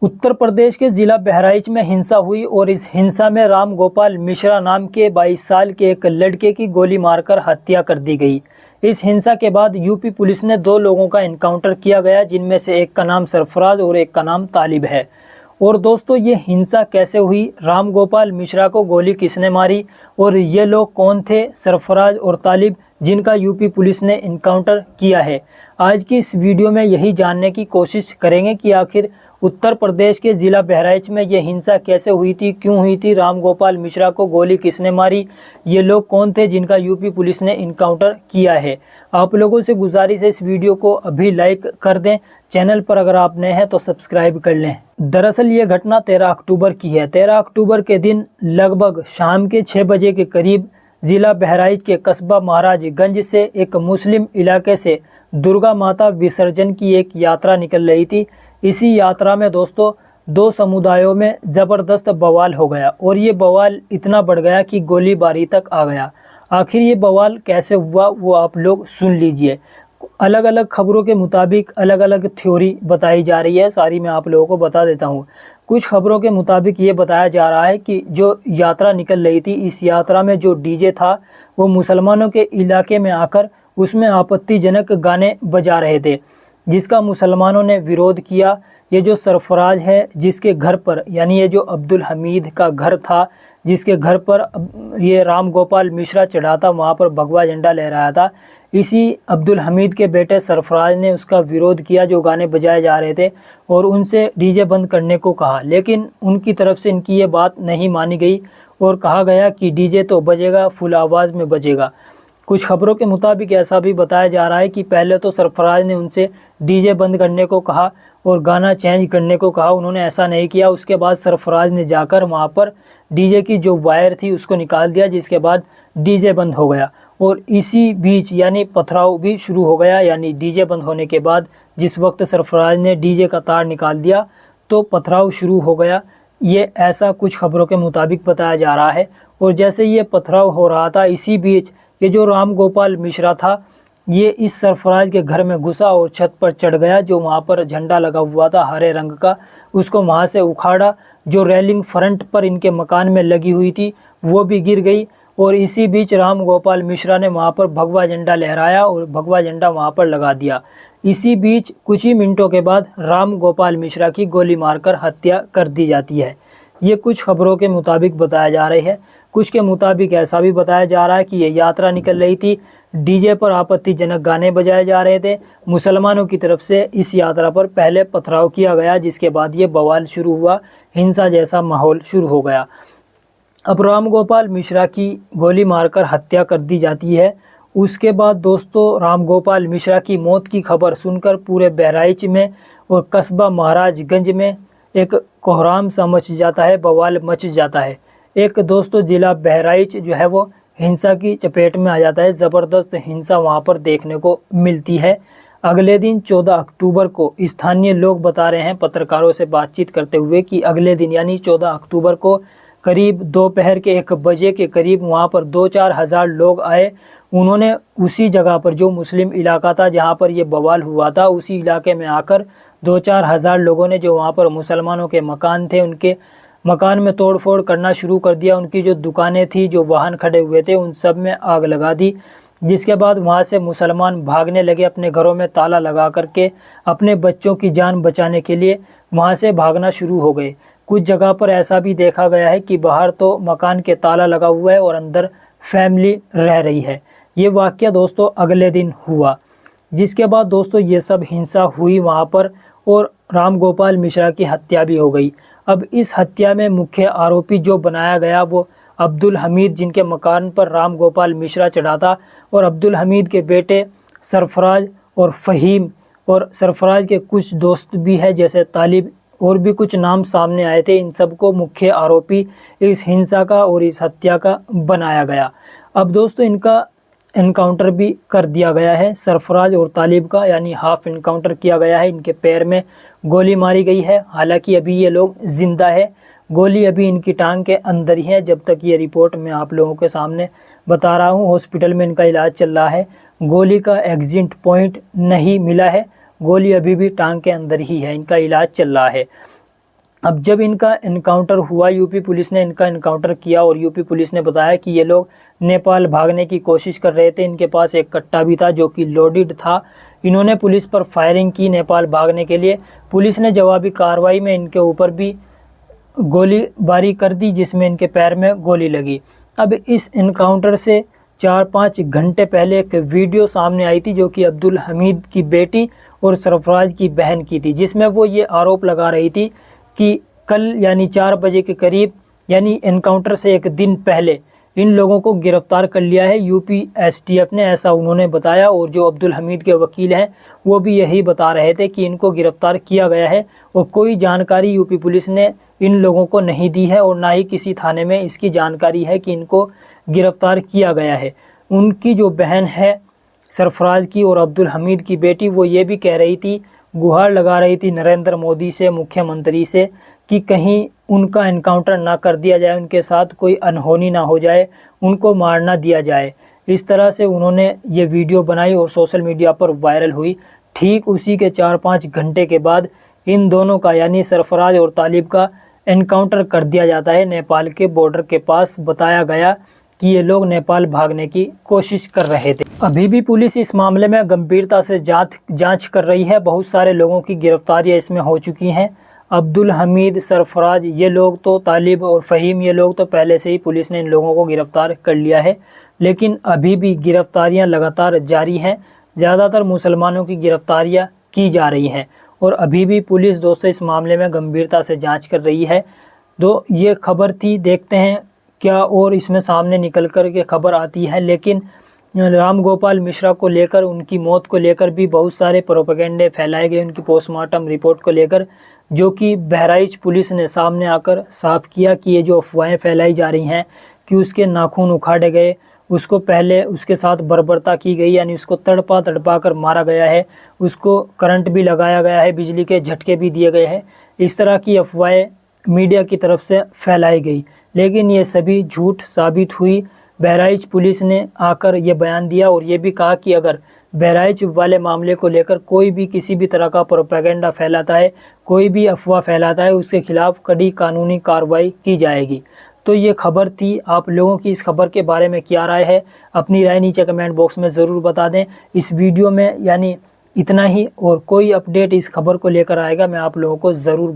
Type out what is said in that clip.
उत्तर प्रदेश के जिला बहराइच में हिंसा हुई और इस हिंसा में राम गोपाल मिश्रा नाम के 22 साल के एक लड़के की गोली मारकर हत्या कर दी गई। इस हिंसा के बाद यूपी पुलिस ने 2 लोगों का एनकाउंटर किया गया, जिनमें से एक का नाम सरफराज और एक का नाम तालिब है। और दोस्तों, ये हिंसा कैसे हुई, राम गोपाल मिश्रा को गोली किसने मारी और ये लोग कौन थे, सरफराज और तालिब, जिनका यूपी पुलिस ने एनकाउंटर किया है। आज की इस वीडियो में यही जानने की कोशिश करेंगे कि आखिर उत्तर प्रदेश के ज़िला बहराइच में ये हिंसा कैसे हुई थी, क्यों हुई थी, राम गोपाल मिश्रा को गोली किसने मारी, ये लोग कौन थे जिनका यूपी पुलिस ने इनकाउंटर किया है। आप लोगों से गुजारिश है इस वीडियो को अभी लाइक कर दें, चैनल पर अगर आप नए हैं तो सब्सक्राइब कर लें। दरअसल ये घटना 13 अक्टूबर की है। 13 अक्टूबर के दिन लगभग शाम के 6 बजे के करीब ज़िला बहराइच के कस्बा महाराजगंज से एक मुस्लिम इलाके से दुर्गा माता विसर्जन की एक यात्रा निकल रही थी। इसी यात्रा में दोस्तों 2 समुदायों में ज़बरदस्त बवाल हो गया और ये बवाल इतना बढ़ गया कि गोलीबारी तक आ गया। आखिर ये बवाल कैसे हुआ वो आप लोग सुन लीजिए। अलग अलग खबरों के मुताबिक अलग अलग थ्योरी बताई जा रही है, सारी मैं आप लोगों को बता देता हूँ। कुछ खबरों के मुताबिक ये बताया जा रहा है कि जो यात्रा निकल रही थी, इस यात्रा में जो डीजे था वो मुसलमानों के इलाके में आकर उसमें आपत्तिजनक गाने बजा रहे थे, जिसका मुसलमानों ने विरोध किया। ये जो सरफराज है, जिसके घर पर, यानी ये जो अब्दुल हमीद का घर था, जिसके घर पर ये राम गोपाल मिश्रा चढ़ा था, वहाँ पर भगवा झंडा लहराया था, इसी अब्दुल हमीद के बेटे सरफराज ने उसका विरोध किया, जो गाने बजाए जा रहे थे, और उनसे डीजे बंद करने को कहा। लेकिन उनकी तरफ से इनकी ये बात नहीं मानी गई और कहा गया कि डीजे तो बजेगा, फुल आवाज़ में बजेगा। कुछ खबरों के मुताबिक ऐसा भी बताया जा रहा है कि पहले तो सरफराज ने उनसे डीजे बंद करने को कहा और गाना चेंज करने को कहा, उन्होंने ऐसा नहीं किया। उसके बाद सरफराज ने जाकर वहाँ पर डीजे की जो वायर थी उसको निकाल दिया, जिसके बाद डीजे बंद हो गया। और इसी बीच यानी पथराव भी शुरू हो गया, यानी डीजे बंद होने के बाद जिस वक्त सरफराज ने डीजे का तार निकाल दिया तो पथराव शुरू हो गया। ये ऐसा कुछ खबरों के मुताबिक बताया जा रहा है। और जैसे ये पथराव हो रहा था, इसी बीच ये जो राम गोपाल मिश्रा था, ये इस सरफराज के घर में घुसा और छत पर चढ़ गया। जो वहाँ पर झंडा लगा हुआ था हरे रंग का, उसको वहाँ से उखाड़ा। जो रेलिंग फ्रंट पर इनके मकान में लगी हुई थी वो भी गिर गई। और इसी बीच राम गोपाल मिश्रा ने वहाँ पर भगवा झंडा लहराया और भगवा झंडा वहाँ पर लगा दिया। इसी बीच कुछ ही मिनटों के बाद राम गोपाल मिश्रा की गोली मारकर हत्या कर दी जाती है। ये कुछ खबरों के मुताबिक बताया जा रही है। कुछ के मुताबिक ऐसा भी बताया जा रहा है कि ये यात्रा निकल रही थी, डीजे पर आपत्तिजनक गाने बजाए जा रहे थे। मुसलमानों की तरफ से इस यात्रा पर पहले पथराव किया गया, जिसके बाद ये बवाल शुरू हुआ, हिंसा जैसा माहौल शुरू हो गया। अब राम गोपाल मिश्रा की गोली मारकर हत्या कर दी जाती है। उसके बाद दोस्तों, राम गोपाल मिश्रा की मौत की खबर सुनकर पूरे बहराइच में और कस्बा महाराजगंज में एक कोहराम सा मच जाता है, बवाल मच जाता है। एक दोस्तों, ज़िला बहराइच जो है वो हिंसा की चपेट में आ जाता है। ज़बरदस्त हिंसा वहाँ पर देखने को मिलती है। अगले दिन 14 अक्टूबर को स्थानीय लोग बता रहे हैं पत्रकारों से बातचीत करते हुए कि अगले दिन यानी 14 अक्टूबर को करीब दोपहर के 1 बजे के करीब वहाँ पर 2-4 हज़ार लोग आए। उन्होंने उसी जगह पर, जो मुस्लिम इलाका था जहाँ पर ये बवाल हुआ था, उसी इलाके में आकर 2-4 हज़ार लोगों ने, जो वहाँ पर मुसलमानों के मकान थे, उनके मकान में तोड़फोड़ करना शुरू कर दिया। उनकी जो दुकानें थी, जो वाहन खड़े हुए थे, उन सब में आग लगा दी। जिसके बाद वहाँ से मुसलमान भागने लगे, अपने घरों में ताला लगा करके अपने बच्चों की जान बचाने के लिए वहाँ से भागना शुरू हो गए। कुछ जगह पर ऐसा भी देखा गया है कि बाहर तो मकान के ताला लगा हुआ है और अंदर फैमिली रह रही है। ये वाक़या दोस्तों अगले दिन हुआ। जिसके बाद दोस्तों ये सब हिंसा हुई वहाँ पर और राम गोपाल मिश्रा की हत्या भी हो गई। अब इस हत्या में मुख्य आरोपी जो बनाया गया वो अब्दुल हमीद, जिनके मकान पर राम गोपाल मिश्रा चढ़ा था, और अब्दुल हमीद के बेटे सरफराज और फ़हीम, और सरफराज के कुछ दोस्त भी हैं जैसे तालिब, और भी कुछ नाम सामने आए थे। इन सबको मुख्य आरोपी इस हिंसा का और इस हत्या का बनाया गया। अब दोस्तों इनका एनकाउंटर भी कर दिया गया है, सरफराज और तालिब का, यानी हाफ एनकाउंटर किया गया है। इनके पैर में गोली मारी गई है। हालांकि अभी ये लोग ज़िंदा है, गोली अभी इनकी टांग के अंदर ही है। जब तक ये रिपोर्ट मैं आप लोगों के सामने बता रहा हूँ, हॉस्पिटल में इनका इलाज चल रहा है। गोली का एग्जिट पॉइंट नहीं मिला है, गोली अभी भी टांग के अंदर ही है, इनका इलाज चल रहा है। अब जब इनका एनकाउंटर हुआ, यूपी पुलिस ने इनका एनकाउंटर किया और यूपी पुलिस ने बताया कि ये लोग नेपाल भागने की कोशिश कर रहे थे। इनके पास एक कट्टा भी था जो कि लोडेड था। इन्होंने पुलिस पर फायरिंग की नेपाल भागने के लिए। पुलिस ने जवाबी कार्रवाई में इनके ऊपर भी गोलीबारी कर दी, जिसमें इनके पैर में गोली लगी। अब इस एनकाउंटर से 4-5 घंटे पहले एक वीडियो सामने आई थी जो कि अब्दुल हमीद की बेटी और सरफराज की बहन की थी, जिसमें वो ये आरोप लगा रही थी कि कल यानी 4 बजे के करीब, यानी एनकाउंटर से एक दिन पहले इन लोगों को गिरफ्तार कर लिया है यूपी एसटीएफ ने, ऐसा उन्होंने बताया। और जो अब्दुल हमीद के वकील हैं वो भी यही बता रहे थे कि इनको गिरफ्तार किया गया है और कोई जानकारी यूपी पुलिस ने इन लोगों को नहीं दी है और ना ही किसी थाने में इसकी जानकारी है कि इनको गिरफ्तार किया गया है। उनकी जो बहन है सरफराज की और अब्दुल हमीद की बेटी, वो ये भी कह रही थी, गुहार लगा रही थी नरेंद्र मोदी से, मुख्यमंत्री से, कि कहीं उनका एनकाउंटर ना कर दिया जाए, उनके साथ कोई अनहोनी ना हो जाए, उनको मार ना दिया जाए। इस तरह से उन्होंने ये वीडियो बनाई और सोशल मीडिया पर वायरल हुई। ठीक उसी के 4-5 घंटे के बाद इन दोनों का यानी सरफराज और तालिब का एनकाउंटर कर दिया जाता है नेपाल के बॉर्डर के पास। बताया गया कि ये लोग नेपाल भागने की कोशिश कर रहे थे। अभी भी पुलिस इस मामले में गंभीरता से जांच कर रही है। बहुत सारे लोगों की गिरफ्तारियां इसमें हो चुकी हैं। अब्दुल हमीद, सरफराज, ये लोग तो, तालिब और फ़हीम, ये लोग तो पहले से ही पुलिस ने इन लोगों को गिरफ़्तार कर लिया है, लेकिन अभी भी गिरफ्तारियां लगातार जारी हैं। ज़्यादातर मुसलमानों की गिरफ्तारियां की जा रही हैं और अभी भी पुलिस दोस्तों इस मामले में गंभीरता से जांच कर रही है। तो ये खबर थी, देखते हैं क्या और इसमें सामने निकल कर के खबर आती है। लेकिन राम गोपाल मिश्रा को लेकर, उनकी मौत को लेकर भी बहुत सारे प्रोपेगेंडे फैलाए गए, उनकी पोस्टमार्टम रिपोर्ट को लेकर, जो कि बहराइच पुलिस ने सामने आकर साफ किया कि ये जो अफवाहें फैलाई जा रही हैं कि उसके नाखून उखाड़े गए, उसको पहले उसके साथ बर्बरता की गई, यानी उसको तड़पा कर मारा गया है, उसको करंट भी लगाया गया है, बिजली के झटके भी दिए गए हैं, इस तरह की अफवाहें मीडिया की तरफ से फैलाई गई। लेकिन ये सभी झूठ साबित हुई। बहराइच पुलिस ने आकर ये बयान दिया और ये भी कहा कि अगर बहराइच वाले मामले को लेकर कोई भी किसी भी तरह का प्रोपेगेंडा फैलाता है, कोई भी अफवाह फैलाता है, उसके खिलाफ कड़ी कानूनी कार्रवाई की जाएगी। तो ये खबर थी। आप लोगों की इस खबर के बारे में क्या राय है, अपनी राय नीचे कमेंट बॉक्स में ज़रूर बता दें। इस वीडियो में यानी इतना ही, और कोई अपडेट इस खबर को लेकर आएगा मैं आप लोगों को ज़रूर